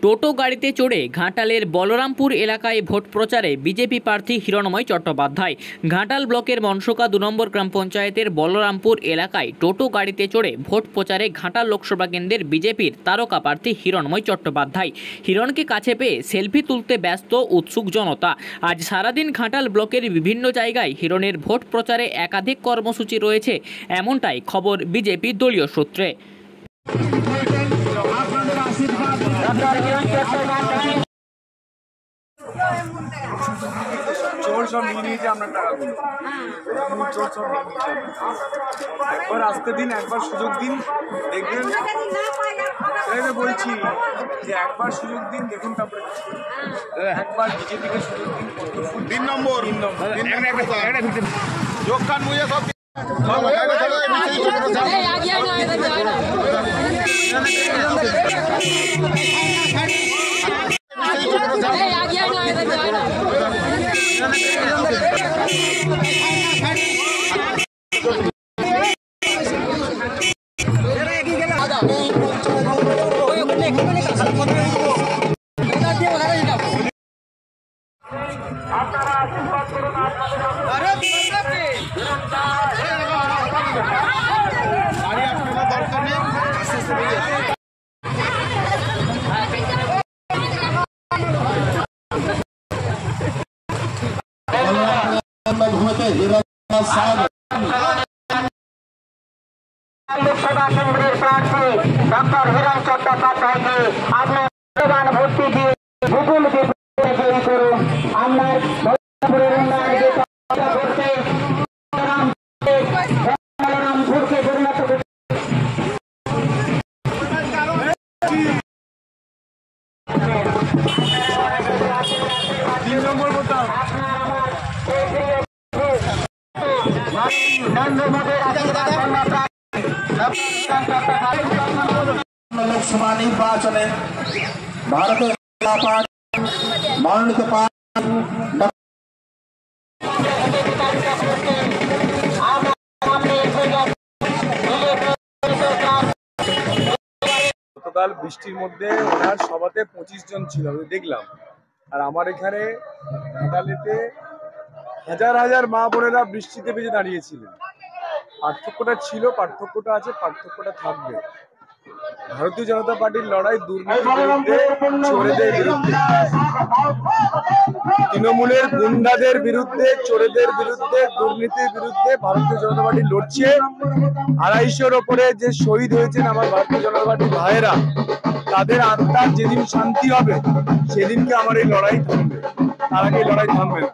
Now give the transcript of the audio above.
টোটো গাড়িতে চড়ে ঘাটালের বলরামপুর এলাকায় ভোট প্রচারে বিজেপি প্রার্থী হিরণময় চট্টোপাধ্যায়। ঘাটাল ব্লকের মনসুকা 2 নম্বর গ্রাম পঞ্চায়েতের বলরামপুর এলাকায় টোটো গাড়িতে চড়ে ভোট প্রচারে ঘাটাল লোকসভা কেন্দ্রের বিজেপির তারকা প্রার্থী হিরণময় চট্টোপাধ্যায়। হিরণকে কাছে পেয়ে সেলফি তুলতে ব্যস্ত উৎসুক জনতা। আজ সারাদিন ঘাটাল ব্লকের বিভিন্ন জায়গায় হিরণের ভোট প্রচারে একাধিক কর্মসূচি রয়েছে, এমনটাই খবর বিজেপি দলীয় সূত্রে। চোর সব নিয়ে নিয়েছে আপনার টাকাগুলো, চোর সব নিয়ে নিয়েছে। একবার আসতে দিন, একবার সুযোগ দিন, দেখবেন। বলছি যে একবার সুযোগ দিন, দেখুন তারপরে একবার বিজেপিকে সুযোগ দিন। 3 নম্বর যোগ খান মুঝে সব लोकसभा केंद्र प्रार्थी डॉक्टर हिरण चट्टोपाध्यायকে আপনার প্রধান ভোটটি দিয়ে ভূগোল বিজয়ী করুন। আপনার বলরামপুরের উন্নয়নে করতে বলরামপুরকে পরিণত করুন। 3 নম্বর বোতাম लोकसभा निर्वाचने भारतीय जनता पार्टी मनोनीत গতকাল বৃষ্টির মধ্যে ওনার সভাতে 25 জন ছিল, আমি দেখলাম। আর আমার এখানে ঘাটালেতে হাজার হাজার মা বোনেরা বৃষ্টিতে ভেজে দাঁড়িয়েছিলেন। পার্থক্যটা ছিল, পার্থক্যটা আছে, পার্থক্যটা থাকবে। ভারতীয় জনতা পার্টির লড়াই দুর্নীতির বিরুদ্ধে, চোরেদের বিরুদ্ধে, তৃণমূলের গুন্ডাদের বিরুদ্ধে, চোরেদের বিরুদ্ধে, দুর্নীতির বিরুদ্ধে ভারতীয় জনতা পার্টি লড়ছে। 250-র ওপরে যে শহীদ হয়েছেন আমার ভারতীয় জনতা পার্টির ভাইয়েরা, তাদের আত্মার যেদিন শান্তি হবে সেদিনকে আমার এই লড়াই থামবে, তার আগে এই লড়াই থামবে না।